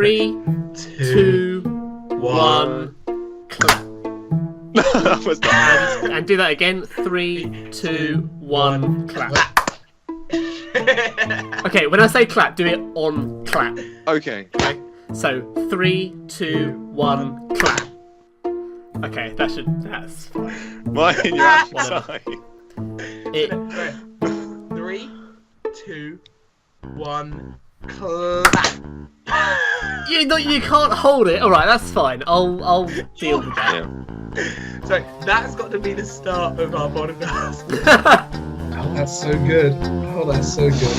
3, 2, 1, clap. And do that again. 3, 2, 1, clap. Okay, when I say clap, do it on clap. Okay. So 3, 2, 1, clap. Okay, that's fine. Mine, you're outside. 3, 2, 1, clap. You can't hold it. All right, that's fine. I'll deal with that. Yeah. So that's got to be the start of our podcast. Oh, that's so good. Oh, that's so good.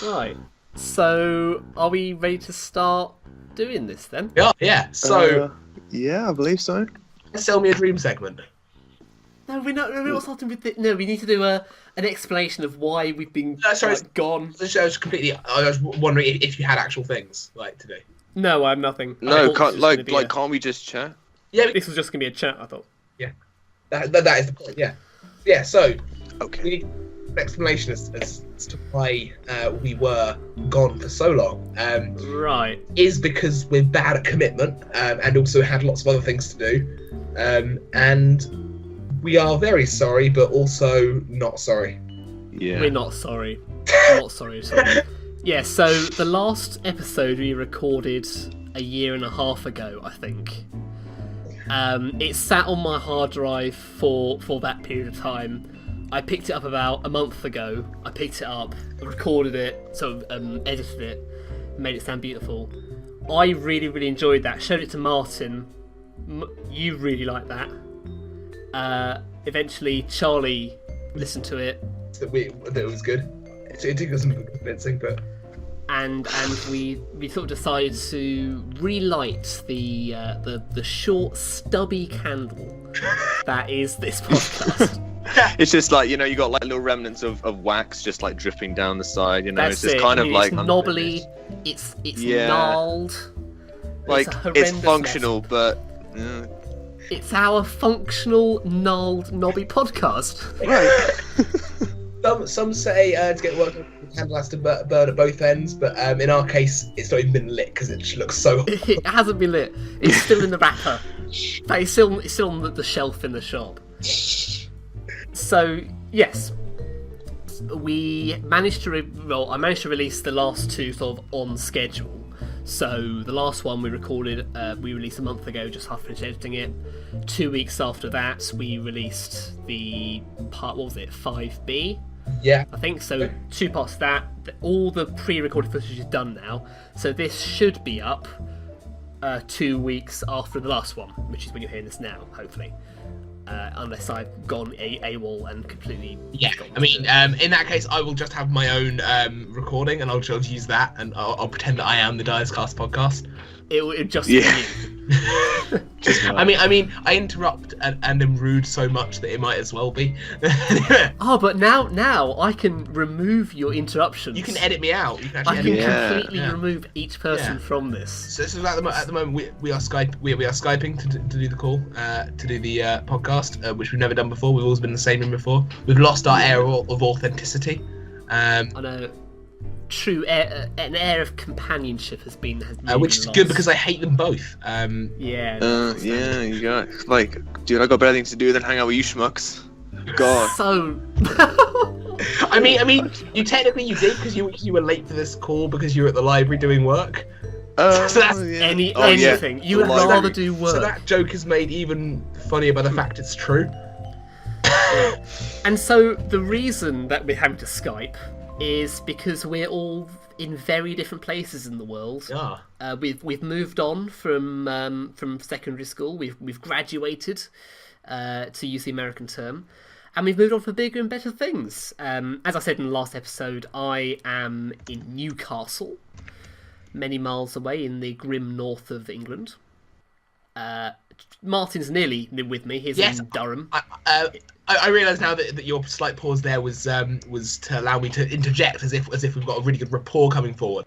Right. So, are we ready to start doing this then? Yeah. So, Yeah, I believe so. sell me a dream segment. No, we're not starting with it. No, we need to do an explanation of why we've been gone. I was wondering if you had actual things to do. No, I have nothing. No, can't we just chat? Yeah, this was just gonna be a chat. I thought. Yeah, that is the point. Yeah. So, Okay. we need an explanation as to why we were gone for so long. Right. Is because we're bad at commitment, and also had lots of other things to do, and we are very sorry, but also not sorry. Yeah. We're not sorry. Not sorry at all. Yeah. So the last episode we recorded a year and a half ago, I think. It sat on my hard drive for that period of time. I picked it up about a month ago. I picked it up, recorded it, sort of edited it, made it sound beautiful. I really, really enjoyed that. Showed it to Martin. You really liked that. Eventually, Charlie listened to it. That it was good. It took us some convincing, but. And we sort of decided to relight the short, stubby candle that is this podcast. It's just you got little remnants of wax just dripping down the side, That's it's just it. kind of it's knobbly, it's gnarled. It's functional, but it's our functional, gnarled, knobby podcast. right. Some say to get work, the candle has to burn at both ends, but in our case, it's not even been lit because it just looks so. It hasn't been lit. It's still in the wrapper, but it's still on the shelf in the shop. So yes, I managed to release the last two sort of on schedule. So the last one we recorded, we released a month ago, just half finished editing it. 2 weeks after that, we released the part. What was it? 5B. Yeah, I think so. 2 parts of that. All the pre-recorded footage is done now, so this should be up 2 weeks after the last one, which is when you're hearing this now, hopefully. Unless I've gone AWOL and completely. Yeah, I mean, in that case, I will just have my own recording, and I'll just use that, and I'll pretend that I am the Diascast podcast. It just be you. I mean, I interrupt and am rude so much that it might as well be. Oh, but now I can remove your interruptions. You can edit me out. You can I actually can edit me. completely remove each person from this. So at the moment we are Skyping to do the call, to do the podcast, which we've never done before. We've always been in the same room before. We've lost our air of authenticity. I know. An air of companionship has been which is good because I hate them both. Yeah. You got dude, I got better things to do than hang out with you schmucks. God. So. I mean, you technically did because you were late for this call because you were at the library doing work. So that's anything. Yeah. You would rather do work. So that joke is made even funnier by the fact it's true. And so the reason that we're having to Skype is because we're all in very different places in the world. Yeah. We've moved on from secondary school. We've graduated, to use the American term, and we've moved on for bigger and better things. As I said in the last episode, I am in Newcastle, many miles away in the grim north of England. Martin's nearly with me. He's in Durham. I realise now that your slight pause there was to allow me to interject as if we've got a really good rapport coming forward.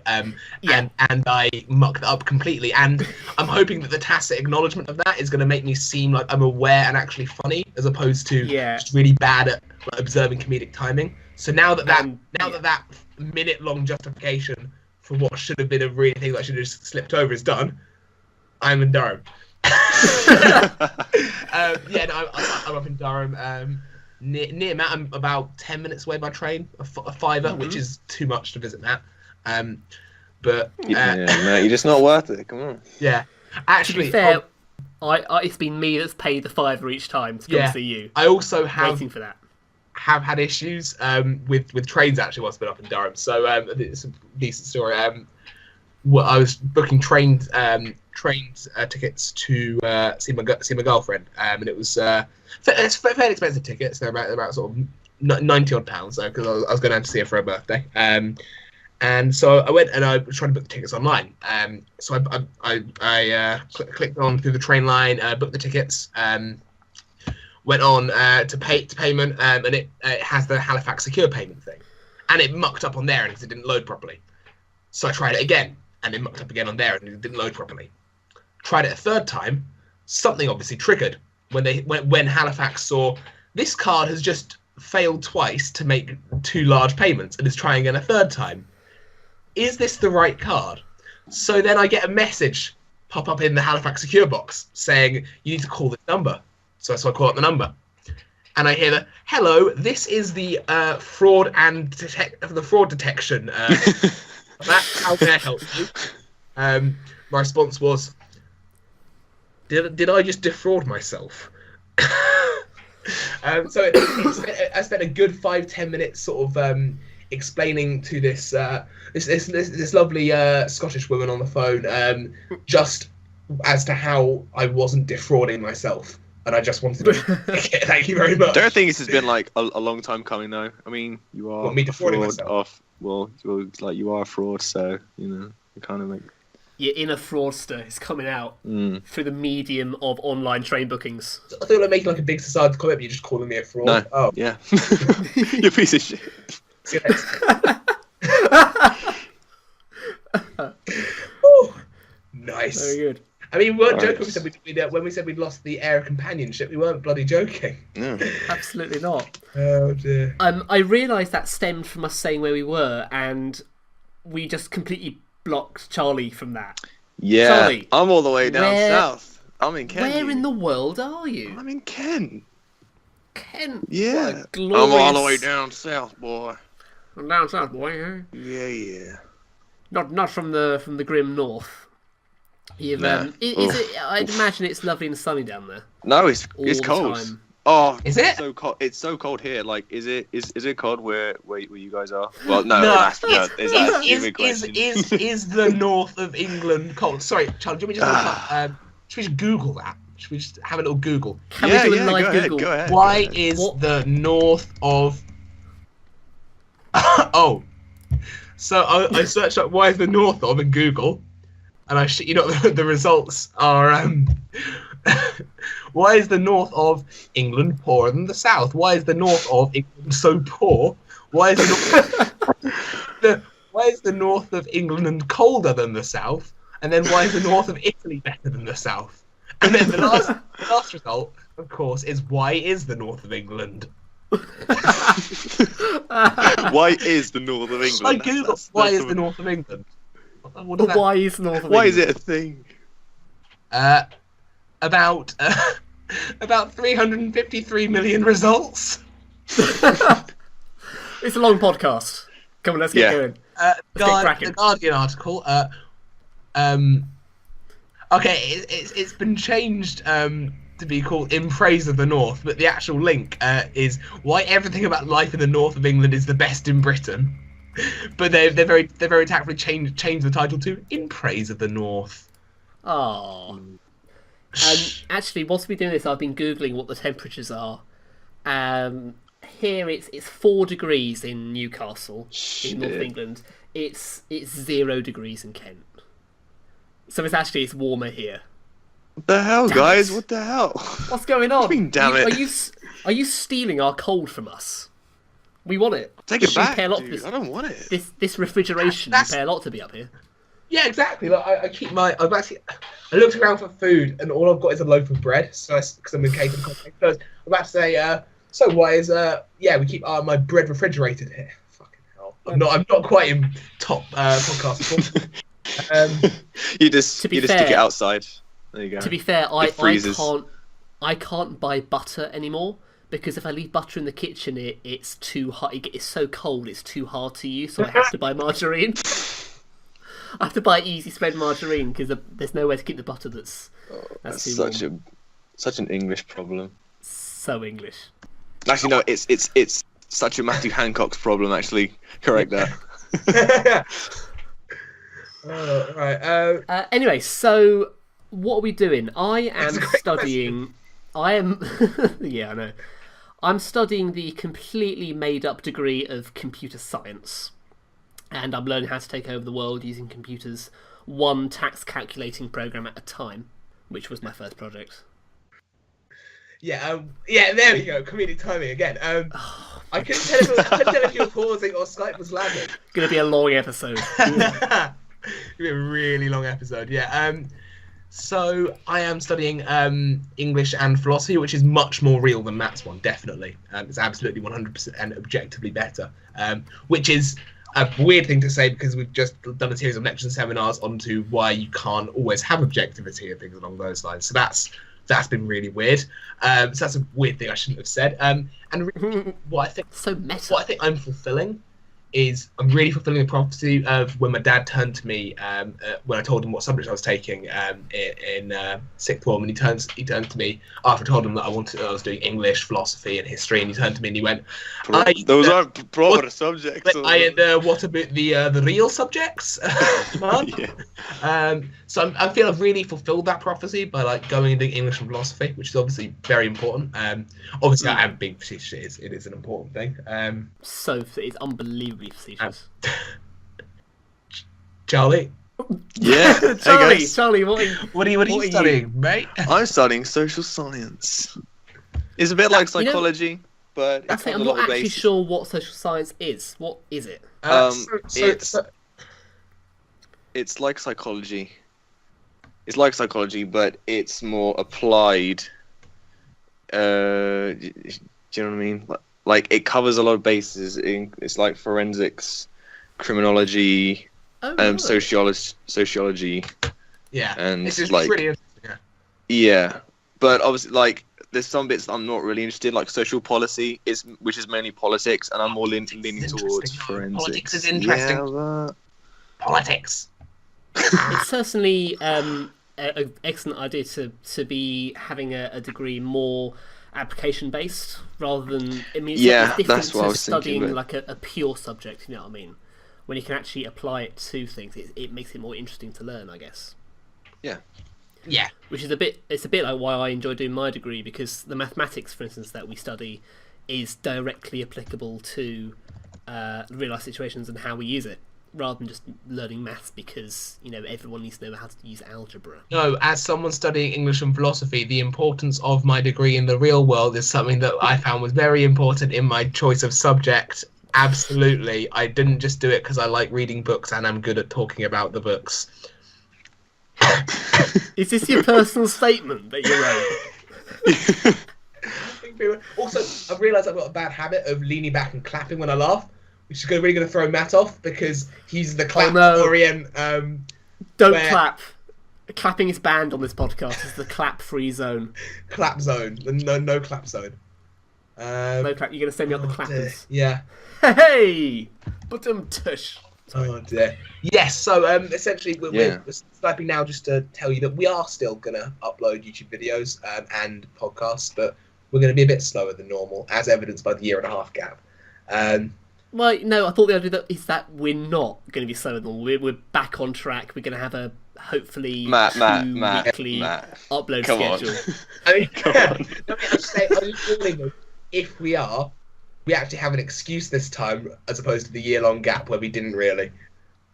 Yeah. And I mucked that up completely. And I'm hoping that the tacit acknowledgement of that is going to make me seem like I'm aware and actually funny, as opposed to just really bad at observing comedic timing. So now that minute-long justification for what should have been a really thing that I should have just slipped over is done, I'm in Durham. I'm up in Durham, near Matt. I'm about 10 minutes away by train, a fiver, which is too much to visit Matt. But Matt, you're just not worth it. Come on. Yeah, actually, to be fair, it's been me that's paid the £5 each time to come see you. I also waiting for that. Have had issues with trains actually whilst I've been up in Durham. So it's a decent story. I was booking train tickets to see my girlfriend, and it was it's fairly expensive tickets. They're about sort of £90 though, because I was going down to see her for her birthday. And so I went and I was trying to book the tickets online. So I clicked on through the train line, booked the tickets, went on to payment, and it has the Halifax secure payment thing, and it mucked up on there because it didn't load properly. So I tried it again, and it mucked up again on there, and it didn't load properly. Tried it a third time, something obviously triggered when Halifax saw this card has just failed twice to make 2 large payments and is trying again a third time. Is this the right card? So then I get a message pop up in the Halifax secure box saying you need to call this number. So I call up the number, and I hear the hello. This is the fraud detection. How can I help you? My response was, did I just defraud myself? So I spent a good 5-10 minutes sort of explaining to this lovely Scottish woman on the phone just as to how I wasn't defrauding myself. And I just wanted to thank you very much. Don't think this has been like a long time coming though. I mean, you are me defrauding myself? You are a fraud, so you kind of like your inner fraudster is coming out through the medium of online train bookings. I thought I'd make like a big society comment, but you're just calling me a fraud. No. Oh. Yeah. You're a piece of shit. See you next. Oh, nice. Very good. I mean, we weren't joking when we said we'd lost the air of companionship. We weren't bloody joking. No. Absolutely not. Oh dear. I realised that stemmed from us saying where we were, and we just completely blocked Charlie from that. Yeah, Charlie, I'm all the way down south. I'm in Kent. Where in the world are you? I'm in Kent. Kent. Yeah. Glorious... I'm all the way down south, boy. I'm down south, boy. Huh? Yeah. Not from the grim north. Is it? I'd imagine it's lovely and sunny down there. No, it's cold. Time. Oh, is it? It's so cold. It's so cold here. Like, is it cold where you guys are? Well, no. Is the north of England cold? Sorry, Charlie. Should we just Google that? Should we just have a little Google? Can we do a live Google? Go ahead. Why is the north of? Oh, so I searched up why is the north of in Google, and the results are why is the north of England poorer than the south? Why is the north of England so poor? Why is the north of England colder than the south? And then why is the north of Italy better than the south? And then the last result, of course, is why is the north of England? Why is the north of England? I Google why is the north of England. Why is north of England? Why is it a thing? About 353 million results. It's a long podcast. Come on, let's get going. The Guardian article. Okay, it's been changed to be called "In Praise of the North," but the actual link is why everything about life in the north of England is the best in Britain. But they very tactfully changed the title to "In Praise of the North." Oh. Actually, whilst we're doing this, I've been googling what the temperatures are. Here it's 4 degrees in Newcastle, in North England. It's 0 degrees in Kent. So it's warmer here. What the hell, Damn guys? it. What the hell? What's going on? Damn it. Are you stealing our cold from us? We want it. Take it You back, pay a lot dude. for this, I don't want it. this refrigeration. That's- You pay a lot to be up here. Yeah, exactly. Like I keep my. I looked around for food, and all I've got is a loaf of bread. So because I'm in catering context, so I'm about to say. So why is Yeah, we keep my bread refrigerated here. Fucking hell. I'm not quite in top podcast form. You just To be stick fair- it outside. There you go. To be fair, I freezes. can't buy butter anymore because if I leave butter in the kitchen, it's too hot. It's so cold, it's too hard to use. So I have to buy margarine. I have to buy easy spread margarine because there's nowhere to keep the butter that's That's too warm. such an English problem. So English. Actually, no, it's such a Matthew Hancock's problem. Actually, correct that. Right. Anyway, so what are we doing? I am That's a great studying. I am. Yeah, I know. I'm studying the completely made-up degree of computer science, and I'm learning how to take over the world using computers, one tax calculating program at a time, which was my first project. Yeah. There we go. Comedic timing again. I couldn't tell if you were pausing or Skype was lagging. Gonna be a long episode. It'll be a really long episode. Yeah. So I am studying English and philosophy, which is much more real than Matt's one. Definitely, it's absolutely 100% objectively better. Which is a weird thing to say because we've just done a series of lectures and seminars onto why you can't always have objectivity and things along those lines. So that's been really weird. So that's a weird thing I shouldn't have said. And really, what So meta. I think I'm fulfilling is I'm really fulfilling the prophecy of when my dad turned to me when I told him what subject I was taking in sixth form, and he turns to me after I told him that I was doing English, philosophy, and history, and he turned to me and he went, Those aren't proper subjects. what about the real subjects, man? Yeah. So I feel I've really fulfilled that prophecy by like going into English and philosophy, which is obviously very important. Obviously, I am being facetious. It is an important thing. So it's unbelievably facetious. Charlie, Yeah. Hey, Charlie, guys. Charlie, what what are you studying, mate? I'm studying social science. It's a bit like you know- psychology, but it That's it. has I'm a not lot of actually bases. sure what social science is. What is it? It's like psychology. It's like psychology, but it's more applied. Do you know what I mean? Like it covers a lot of bases. It's like forensics, criminology, Oh, no. sociology, Yeah, and it's like really interesting. yeah. But obviously, like there's some bits I'm not really interested, like social policy which is mainly politics, and I'm more leaning Politics is towards interesting, though. forensics. Politics is interesting. Yeah, Politics. It's certainly an excellent idea to be having a degree more application based rather than. I mean, it's different that's what to I was thinking, studying but- like a pure subject. You know what I mean? When you can actually apply it to things, it makes it more interesting to learn, I guess. Yeah. Which is a bit like why I enjoy doing my degree, because the mathematics, for instance, that we study is directly applicable to real life situations and how we use it, rather than just learning maths because everyone needs to know how to use algebra. No, as someone studying English and philosophy, the importance of my degree in the real world is something that I found was very important in my choice of subject. Absolutely. I didn't just do it because I like reading books and I'm good at talking about the books. Is this your personal statement that you wrote? Also, I've realised I've got a bad habit of leaning back and clapping when I laugh, which is really going to throw Matt off because he's the clap-orient. Don't where- clap. Clapping is banned on this podcast. It's the clap-free zone. Clap zone. No clap zone. No clap. You're going to send me on the clappers. Yeah. Hey! Tush. Oh dear. Yes, so essentially we're sniping now just to tell you that we are still going to upload YouTube videos and podcasts, but we're going to be a bit slower than normal, as evidenced by the 1.5 year gap. Well, no, I thought the idea is that we're not going to be slower than normal. We're back on track. We're going to have a hopefully weekly upload Come schedule. on. I mean, Come on. no, I'm just saying, if we actually have an excuse this time, as opposed to the year-long gap where we didn't really.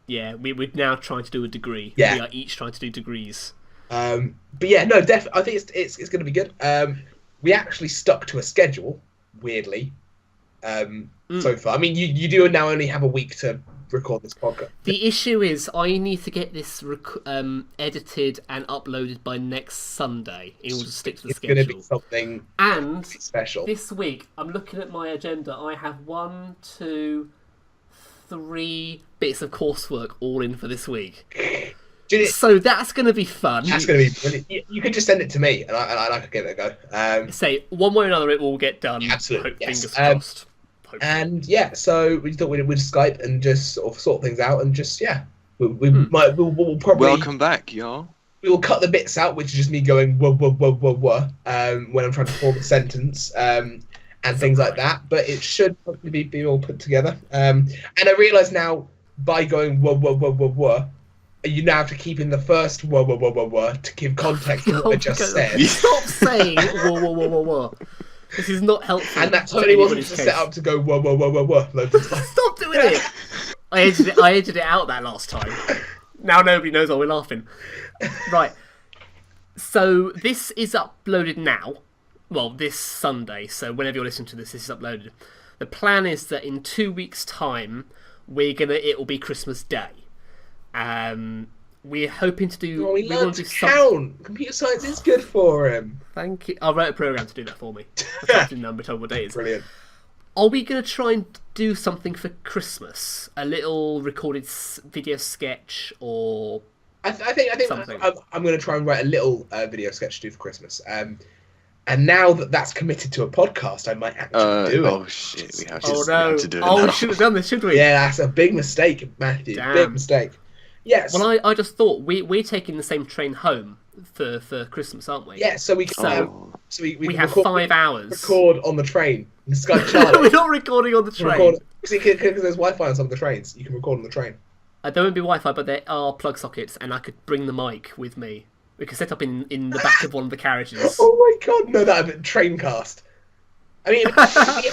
Yeah, we're now trying to do a degree. Yeah. We are each trying to do degrees. But yeah, no, definitely. I think it's going to be good. We actually stuck to a schedule, weirdly. So far, I mean, you do now only have a week to record this podcast. The issue is I need to get this edited and uploaded by next Sunday in order to stick to the schedule. It's going to be something and special. This week, I'm looking at my agenda. I have 1, 2, 3 bits of coursework all in for this week. So that's going to be fun. That's going to be brilliant. You could just send it to me, and I could give it a go. Say one way or another, it will get done. Absolutely, yes. Fingers crossed. And yeah, so we thought we'd Skype and just sort of sort things out, and just we'll probably welcome back, y'all. We will cut the bits out, which is just me going whoa, when I'm trying to form a sentence, and things like that. But it should hopefully be all put together. And I realise now by going whoa, you now have to keep in the first whoa to give context to what I just said. Stop saying whoa. This is not helpful. And that totally wasn't set up to go whoa. Stop doing it! I edited it out that last time. Now nobody knows why we're laughing. Right. So this is uploaded now. Well, this Sunday. So whenever you're listening to this, this is uploaded. The plan is that in 2 weeks' time, it will be Christmas Day. We're hoping to do. We want to count. Computer science is good for him. Thank you. I wrote a program to do that for me. I typed in a number, told what day it is. Brilliant. Are we going to try and do something for Christmas? A little recorded video sketch, or I think something? I'm going to try and write a little video sketch to do for Christmas. And now that that's committed to a podcast, I might actually do it. Oh shit! We have to do it. Oh, we should have done this, should we? Yeah, that's a big mistake, Matthew. Damn. Big mistake. Yes. Well, I just thought we're taking the same train home for Christmas, aren't we? Yeah. So we have 5 hours. Record on the train. Skype Charlie. We're not recording on the train. Because there's Wi-Fi on some of the trains. You can record on the train. There won't be Wi-Fi, but there are plug sockets, and I could bring the mic with me. We could set up in the back of one of the carriages. Oh my god! No, that would be train cast. I mean,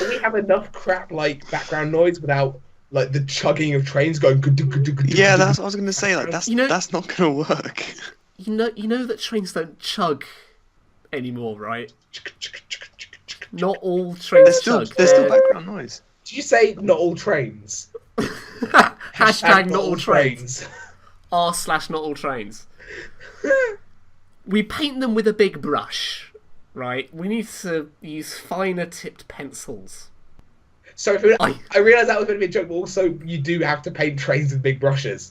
we have enough crap like background noise without like the chugging of trains going. Yeah, that's what I was going to say. Like that's not going to work. You know that trains don't chug anymore, right? Not all trains chug. There's still background noise. Did you say not all trains? Hashtag not all trains. r/not all trains. We paint them with a big brush, right? We need to use finer tipped pencils. Sorry, I realised that was going to be a joke, but also you do have to paint trains with big brushes.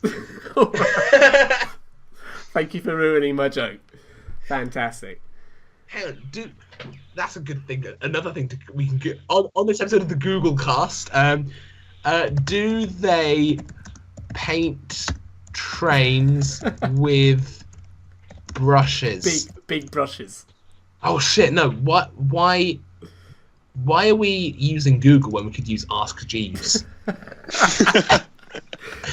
Thank you for ruining my joke. Fantastic. Hang on, that's a good thing. Another thing we can get on this episode of the Google Cast. Do they paint trains with brushes? Big brushes. Oh shit! No. What? Why are we using Google when we could use Ask Jeeves?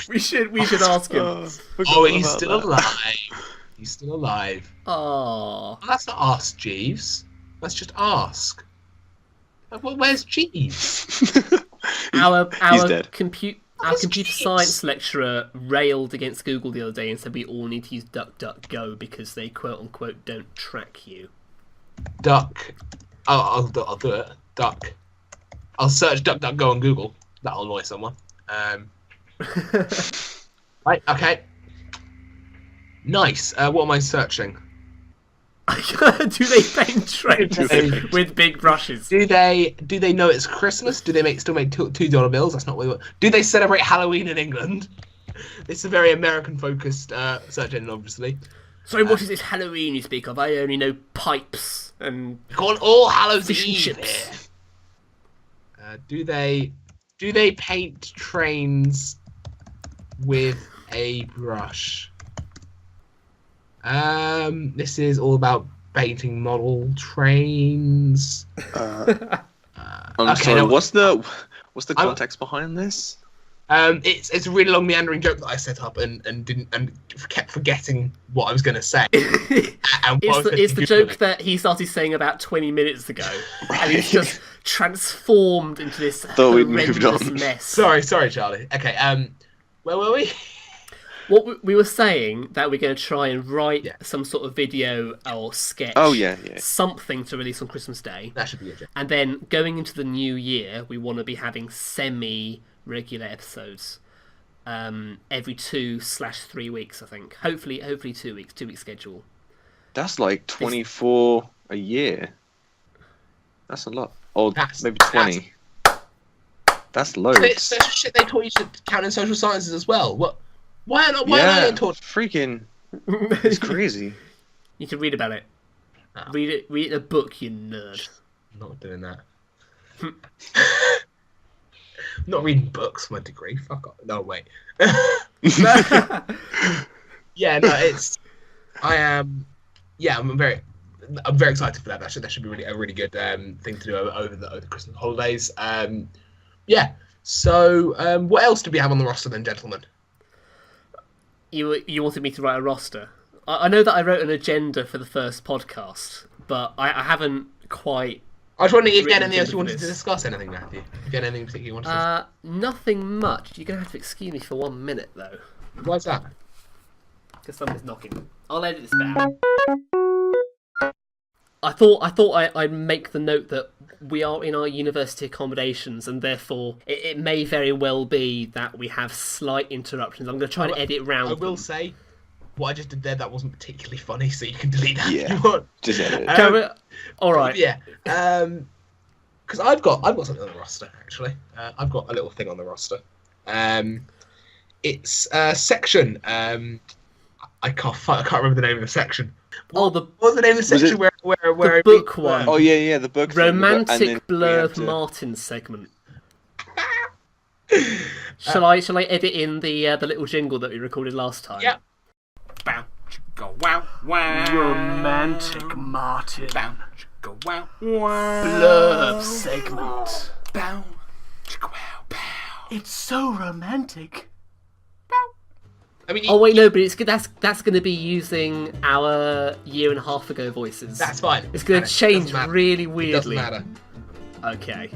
we should ask him. He's still alive. He's still alive. Oh. Well, that's not Ask Jeeves. Let's just ask. Where's Jeeves? Our computer science lecturer railed against Google the other day and said we all need to use DuckDuckGo because they quote unquote don't track you. Duck. I'll do it. Duck. I'll search DuckDuckGo on Google. That'll annoy someone. Right. Okay. Nice. What am I searching? Do they paint trains with big brushes? Do they know it's Christmas? Do they still make $2 bills? That's not what we want. Do they celebrate Halloween in England? It's a very American-focused search engine, obviously. Sorry, what is this Halloween you speak of? I only know pipes and call All Hallows fish and Eve chips. Do they paint trains with a brush? This is all about painting model trains. I'm sorry. What's the context behind this? It's a really long meandering joke that I set up and kept forgetting what I was going to say. It's the joke that he started saying about 20 minutes ago, and it's just transformed into this horrendous mess. Sorry, Charlie. Okay, where were we? What we were saying that we're going to try and write Yeah. some sort of video or sketch. Oh, yeah. Something to release on Christmas Day. That should be good. Yeah. And then going into the new year, we want to be having semi-regular episodes every 2/3 weeks, I think. Hopefully 2 weeks, 2 week schedule. That's like 24 a year. That's a lot. Or That's- maybe 20. That's loads. It's shit they taught you to count in social sciences as well. What? Why not? Why yeah, are they taught? freaking. It's crazy. You can read about it. Oh. Read it in a book, you nerd. I'm not doing that. I'm not reading books for my degree. Fuck off. No, wait. Yeah, no, it's. I am. Yeah, I'm very excited for that. That should be a really good thing to do over the Christmas holidays. Yeah. So, what else do we have on the roster then, gentlemen? You wanted me to write a roster. I know that I wrote an agenda for the first podcast, but I haven't quite. I was wondering if you had Written anything else you for wanted to this. discuss. Anything, Matthew? If you had anything particular you wanted to Nothing much. You're going to have to excuse me for 1 minute, though. discuss? Why's that? Because somebody's knocking. I'll edit this down. I thought I'd make the note that we are in our university accommodations, and therefore it may very well be that we have slight interruptions. I'm going to try to edit round I will them. say, what I just did there, that wasn't particularly funny, so you can delete that if Yeah. you want. Just edit it. All right. Yeah. Because I've got something on the roster actually. I've got a little thing on the roster. It's a section. I can't remember the name of the section. What's the name of the section where the book one? Oh, yeah, the book. thing, Romantic and then we have Blurb to- Martin segment. Shall I edit in the little jingle that we recorded last time? Yep. Bow, chicka, wow, wow. Romantic Martin Bow, chicka, wow, wow. Blurb segment. Bow, chicka, wow, bow. It's so romantic. I mean, Oh wait, no, but it's that's going to be using our year and a half ago voices. that's fine. It's going to change Doesn't matter. really It doesn't weirdly. matter. Okay.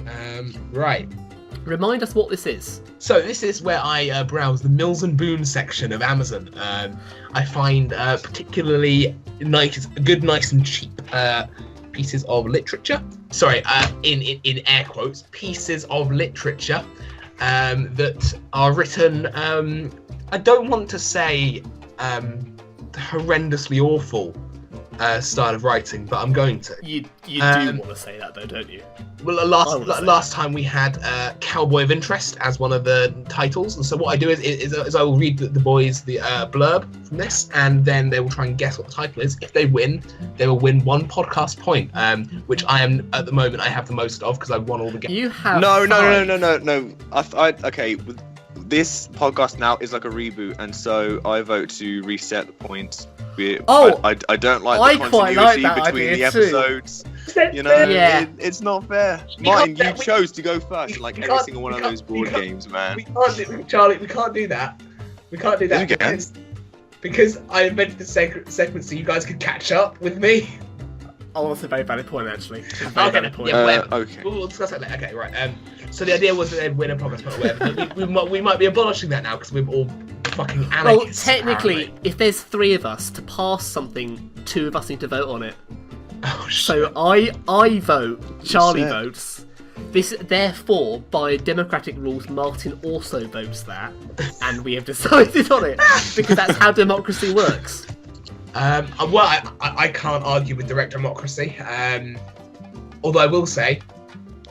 Right. Remind us what this is. So this is where I browse the Mills and Boon section of Amazon. I find particularly nice and cheap pieces of literature. Sorry, in air quotes, pieces of literature that are written. I don't want to say horrendously awful style of writing, but I'm going to. You do want to say that though, don't you? Well, I would say last time we had Cowboy of Interest as one of the titles, and so what I do is I will read the boys the blurb from this, and then they will try and guess what the title is. If they win, they will win 1 podcast point, which I am at the moment I have the most of because I've won all the games. You have No. five. Okay. This podcast now is like a reboot, and so I vote to reset the points. I don't like the I quite continuity like that between idea the too. episodes. You know, Yeah. it's not fair. We Martin, can't- you chose to go first in like we every can't- single one we of can't- those we board can't- games, man. We can't do, Charlie. We can't do that. We can't do that Yes, we can. because I invented the segment so you guys could catch up with me. Oh, that's a very valid point, actually. It's a very valid point. Yeah, whatever. Okay. We'll discuss that later. Okay, right. So the idea was that they'd win a podcast point or whatever. But we might be abolishing that now because we're all fucking Well, anarchists. technically, apparently. if there's 3 of us to pass something, 2 of us need to vote on it. Oh, shit. So I vote, Charlie Shit. votes. This, therefore, by democratic rules, Martin also votes that, and we have decided on it because that's how democracy works. Well, I can't argue with direct democracy. Although I will say,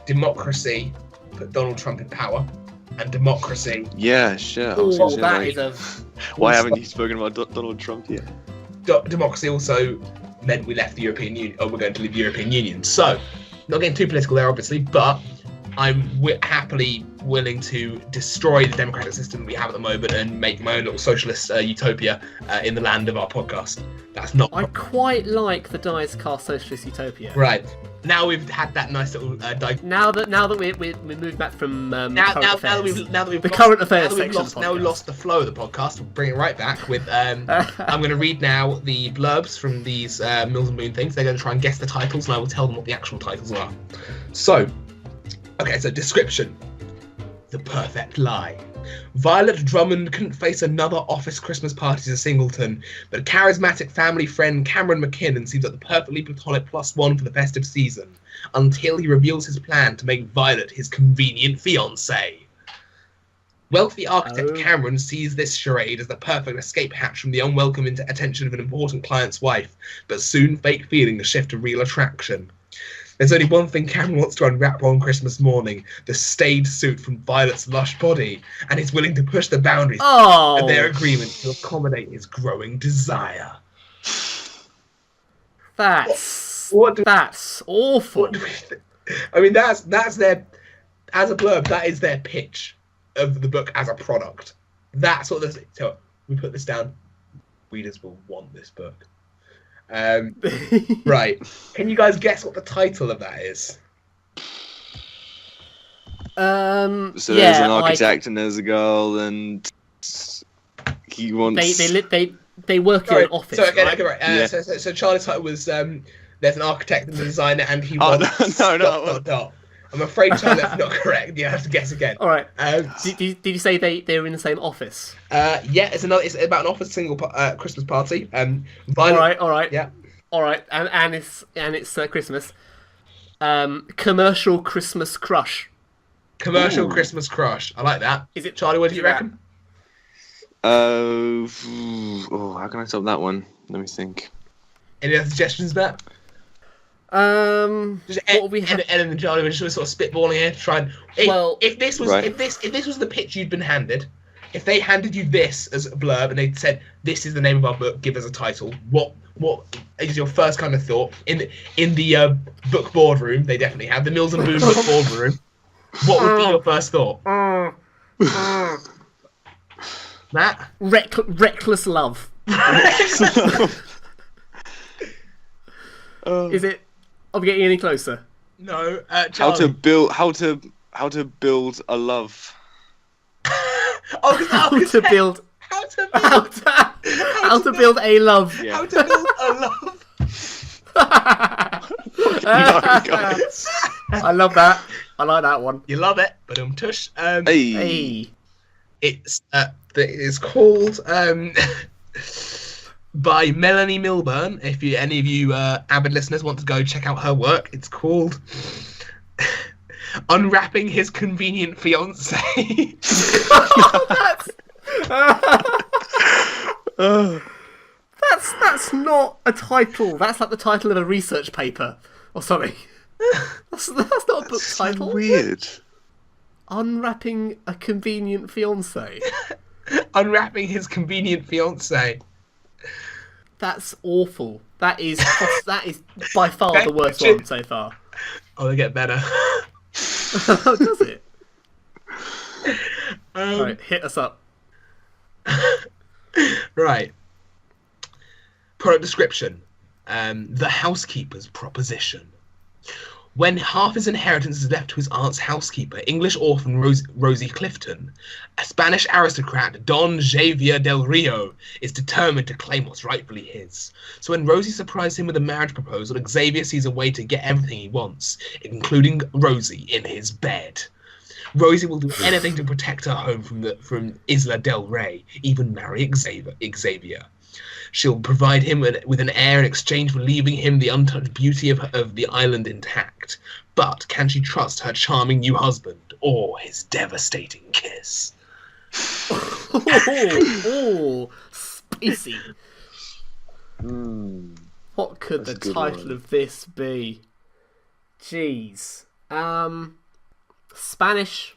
democracy put Donald Trump in power, and democracy. Yeah, sure. I Oh, was gonna say, that like, is a. why haven't you spoken about Donald Trump yet? Democracy also meant we left the European Union, or we're going to leave the European Union. So, not getting too political there, obviously, but I'm happily willing to destroy the democratic system we have at the moment and make my own little socialist utopia in the land of our podcast. That's not I quite like the Dice Cast Socialist Utopia. right. Now we've had that nice little Now that we moved back from current affairs. now that we've The lost, current affairs now that we've section lost, of the now we podcast. lost the flow of the podcast. We'll bring it right back with I'm going to read now the blurbs from these Mills and Boon things. They're going to try and guess the titles, and I will tell them what the actual titles are. So, okay, so description: the perfect lie. Violet Drummond couldn't face another office Christmas party to Singleton, but charismatic family friend Cameron McKinnon seems like the perfectly platonic +1 for the festive season, until he reveals his plan to make Violet his convenient fiancée. Wealthy architect Cameron sees this charade as the perfect escape hatch from the unwelcome attention of an important client's wife, but soon fake feelings shift to real attraction. There's only one thing Cameron wants to unwrap on Christmas morning, the staid suit from Violet's lush body, and he's willing to push the boundaries of their agreement to accommodate his growing desire. That's awful. What do we think? I mean, that's their, as a blurb, that is their pitch of the book as a product. That's what this. So we put this down. Readers will want this book. Right. Can you guys guess what the title of that is? So there's an architect and there's a girl, and he wants. They work in an office. Right? So Charlie's title was there's an architect and a designer, and he wants. No. I'm afraid, Charlie, that's not correct. You have to guess again. All right. Did you say they were in the same office? Yeah, it's about an office single Christmas party. Violet, all right. Yeah. All right, and it's Christmas. Commercial Christmas crush. Commercial Christmas crush. I like that. Is it Charlie? What do you reckon? How can I top that one? Let me think. Any other suggestions, Matt? What have we had? Ellen and Charlie were just sort of spitballing here to try and. If this was the pitch you'd been handed, if they handed you this as a blurb and they said this is the name of our book, give us a title, what is your first kind of thought in the book boardroom? They definitely have the Mills and Boon book boardroom. What would be your first thought? Matt? Reckless love. Is it? Are we getting any closer? No. How to build a love. How to build a love. Yeah. How to build a love. I love that. I like that one. You love it, but tush. Hey. It's called by Melanie Milburn. If any of you avid listeners want to go check out her work, it's called Unwrapping His Convenient Fiancé. That's not a title. That's like the title of a research paper or something. That's not a book title. So weird. Unwrapping a convenient fiancé. Unwrapping His Convenient Fiancé. That's awful. That is by far the worst one so far. Oh, they get better. Does it? Right, hit us up. Right. Product description. The housekeeper's proposition. When half his inheritance is left to his aunt's housekeeper, English orphan Rosie Clifton, a Spanish aristocrat, Don Javier del Rio, is determined to claim what's rightfully his. So when Rosie surprises him with a marriage proposal, Xavier sees a way to get everything he wants, including Rosie in his bed. Rosie will do anything to protect her home from Isla del Rey, even marry Xavier. She'll provide him with an heir in exchange for leaving him the untouched beauty of the island intact. But can she trust her charming new husband or his devastating kiss? Oh, spicy. What could the title of this be? Jeez. Spanish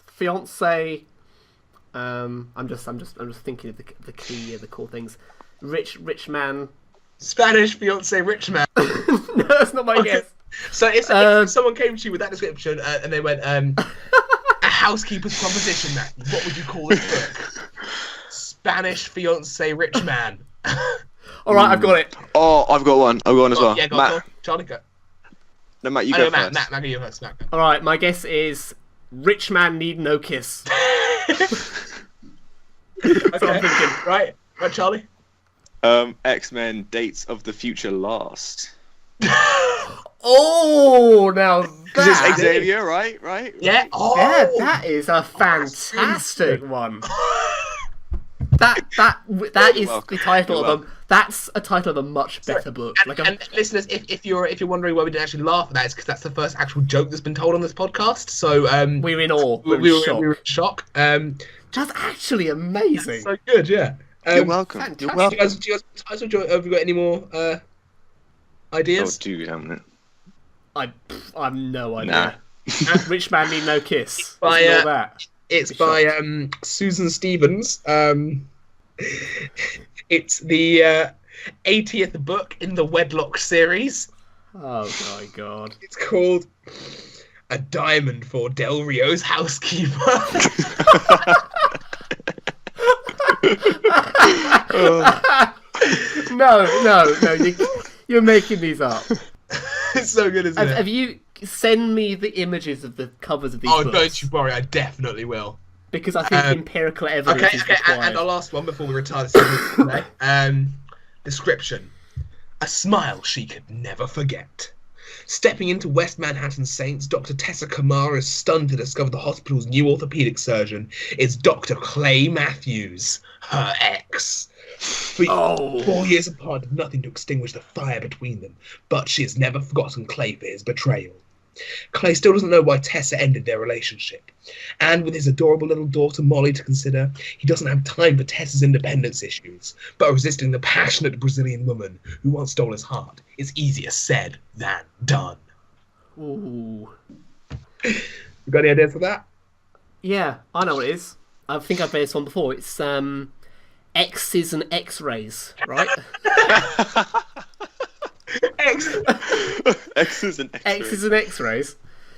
fiance. I'm just thinking of the key, the cool things. Rich man. Spanish fiance, rich man. No, that's not my guess. So if someone came to you with that description and they went, a housekeeper's proposition, Matt, what would you call this book? Spanish fiance, rich man. All right, I've got it. Oh, I've got one. I've got one as well. Yeah, go Matt. on. Charlie, go. No, Matt, you go Matt, first. Matt, go you first. Matt, go. All right, my guess is rich man need no kiss. That's what I'm thinking. Right, Charlie. X-Men Dates of the Future Last. Oh, now Because it's that... Xavier, right? Right? Yeah. Oh. Yeah, that is a fantastic one. That is welcome. the title You're of them. That's a title of a much better book. And listeners, if you're wondering why we didn't actually laugh at that, it's because that's the first actual joke that's been told on this podcast. So we're in awe. we were in shock. That's actually amazing. So good, yeah. You're welcome. fantastic. You're Do welcome. you guys enjoy? Have you got any more Oh, ideas? do you, haven't it? I have no Nah. idea. Rich Man Need No Kiss. By, Isn't all that? It's Be by Susan Stevens. It's the 80th book in the Wedlock series. Oh my god. It's called A Diamond for Del Rio's Housekeeper. No. You're making these up. It's so good, isn't it? Have you send me the images of the covers of these Oh, books? don't you worry, I definitely will. Because I think empirical evidence Okay, is and required. our last one before we retire this evening today. Description. A smile she could never forget. Stepping into West Manhattan Saints, Dr. Tessa Kamara is stunned to discover the hospital's new orthopedic surgeon is Dr. Clay Matthews, her ex. 4 years apart, nothing to extinguish the fire between them, but she has never forgotten Clay for his betrayal. Clay still doesn't know why Tessa ended their relationship, and with his adorable little daughter Molly to consider, he doesn't have time for Tessa's independence issues, but resisting the passionate Brazilian woman who once stole his heart is easier said than done. Ooh. You got any ideas for that? Yeah, I know what it is. I think I've read this one before. It's X's and X-rays, right? Excellent. X's and X-rays. X's and X-rays.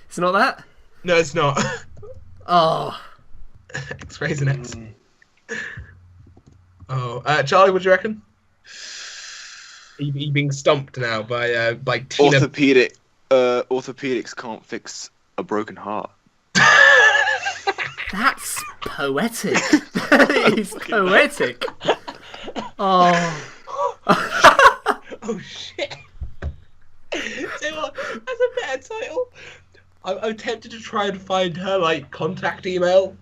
It's not that? No, it's not. Oh. X-rays and X. Oh, Charlie, what do you reckon? Are you being stumped now by Tina? Orthopedics can't fix a broken heart. That's poetic. That is poetic. Oh. Oh shit! So what? That's a better title. I'm tempted to try and find her contact email,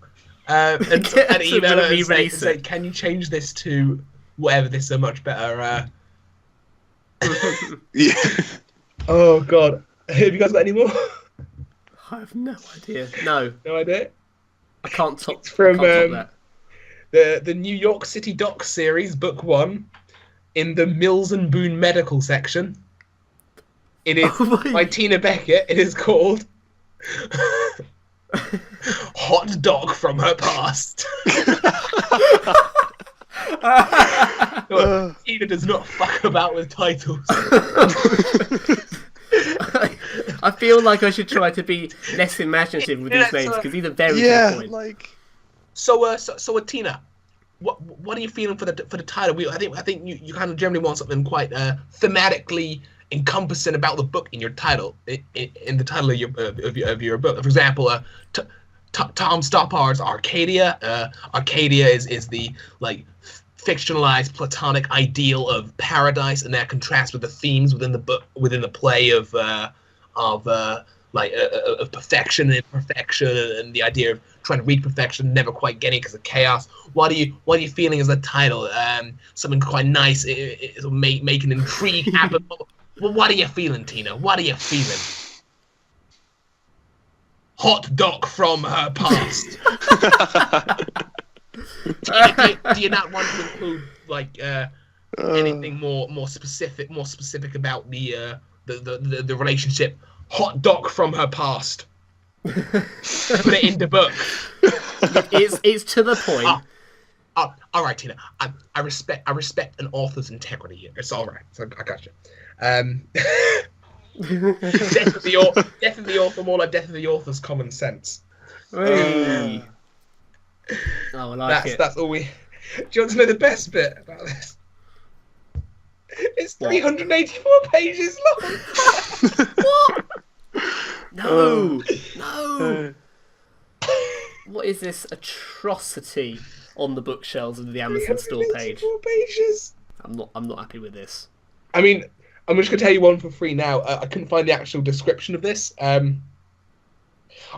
and To email her and re-release say, it. "Can you change this to whatever? This is a much better." Yeah. Oh god! Have you guys got any more? I have no idea. No, No idea. I can't top, It's from, I can't top The New York City Doc series, book 1, in the Mills and Boone medical section. It is Oh my- by Tina Beckett. It is called Hot Dog from Her Past. Look, Tina does not fuck about with titles. I feel like I should try to be less imaginative with these names because these are very to the point. like. So Tina, what are you feeling for the title? I think you kind of generally want something quite thematically encompassing about the book in your title, in the title of your book. For example, Tom Stoppard's Arcadia. Arcadia is the fictionalized platonic ideal of paradise, and that contrasts with the themes within the book, within the play of perfection and imperfection, and the idea of trying to reach perfection, never quite getting because of chaos. What are you feeling as a title? Something quite nice, it'll make an intrigue happen. Well, what are you feeling, Tina? What are you feeling? Hot Dog from Her Past. do you not want to include anything more specific about the relationship? Hot Dog from Her Past. Put it in the book. It's to the point. All right, Tina. I respect an author's integrity here. It's all right. So I got you. Death of the author, more like death of the author's common sense. Hey. Oh, I like it. That's all we. Do you want to know the best bit about this? It's 384 pages long. What? No. What is this atrocity on the bookshelves of the Amazon store page? 384 pages. I'm not happy with this. I mean, I'm just gonna tell you one for free now. I couldn't find the actual description of this.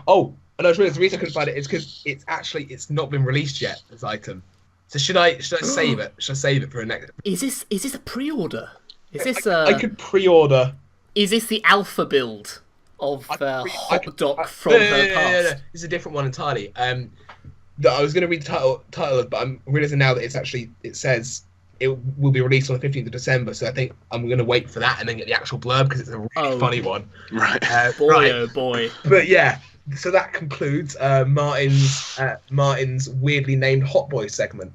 Oh, and I realised the reason I couldn't find it is because it's not been released yet. This item. So should I save it? Should I save it for a next? Is this a pre-order? Is this I could pre-order. Is this the alpha build of Hot Doc from no, her past? No. This is a different one entirely. That I was going to read the title, but I'm realizing now that it says it will be released on the 15th of December. So I think I'm going to wait for that and then get the actual blurb because it's a really funny one. Right. Boy, oh boy. But yeah, so that concludes Martin's weirdly named Hot Boy segment.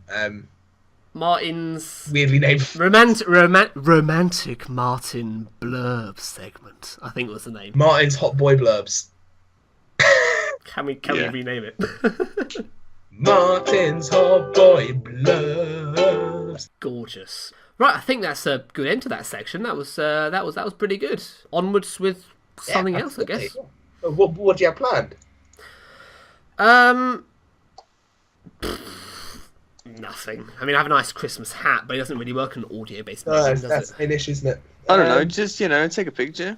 Martin's weirdly named romantic Martin blurb segment, I think was the name. Martin's Hot Boy blurbs. Can we rename it? Martin's Hot Boy blurbs. Gorgeous. Right, I think that's a good end to that section. That was pretty good. Onwards with something else, I guess. What do you have planned? Nothing. I mean, I have a nice Christmas hat, but it doesn't really work on audio-based medium, does that's it? an issue, isn't it? I don't know. Just take a picture.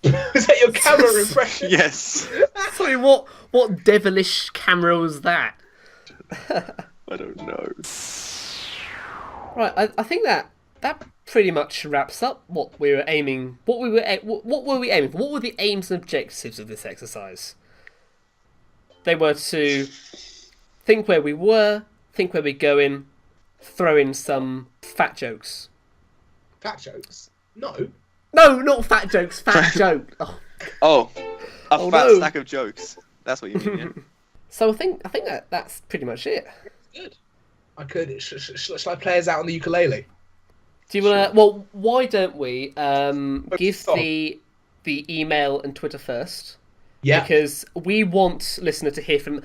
Is that your camera impression? Yes. Sorry, what devilish camera was that? I don't know. Right, I think that pretty much wraps up what we were aiming. What were we aiming for? What were the aims and objectives of this exercise? They were to think where we were, think where we're going, throw in some fat jokes. Fat jokes? No. No, not fat jokes. Fat joke. Oh, a fat no. stack of jokes. That's what you mean, yeah? So I think that's pretty much it. Good. I could. Shall I play us out on the ukulele? Do you want to? Well, why don't we give stop. the email and Twitter first? Yeah. Because we want listener to hear from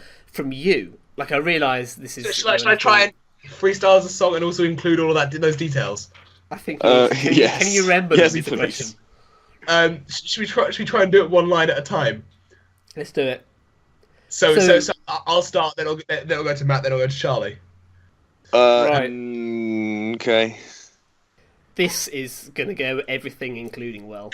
you. Like, I realise this is. Shall I try and freestyle the song and also include all of those details? I think. Yes. Can you remember Yes, the please. question? Should we try and do it one line at a time? Let's do it. So I'll start. Then I'll go to Matt. Then I'll go to Charlie. Right. Okay. This is gonna go everything, including well.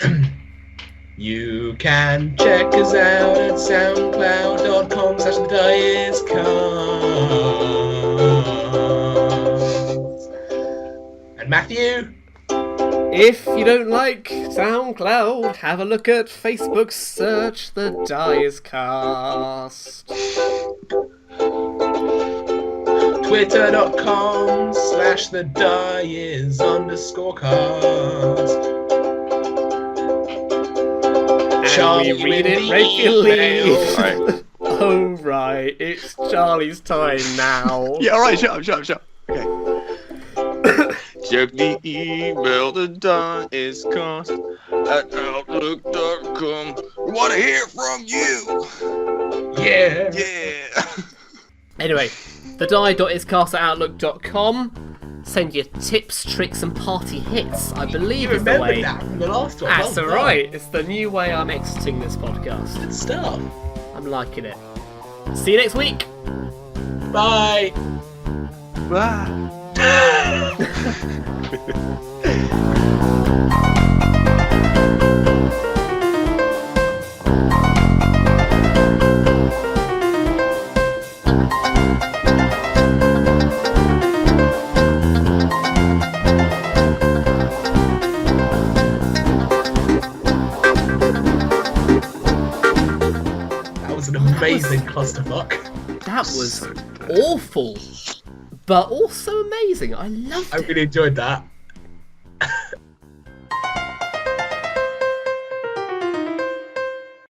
You can check us out at soundcloud.com/thediascast. And Matthew? If you don't like SoundCloud, have a look at Facebook, search The Dyer's Cast. Twitter.com/thedias_cast. And we read it regularly. Alright. Oh, right. It's Charlie's time now. Yeah, alright, shut up. Okay. Check the email, the diecast at outlook.com. We want to hear from you. Yeah. Yeah. Anyway, thedie.iscast@outlook.com. Send your tips, tricks, and party hits. I believe You is the remembered way. that from the last one. That's Well done. alright. It's the new way I'm exiting this podcast. Good stuff. I'm liking it. See you next week. Bye. Bye. That was an amazing clusterfuck. That was awful, but also amazing. I loved I it. really enjoyed that.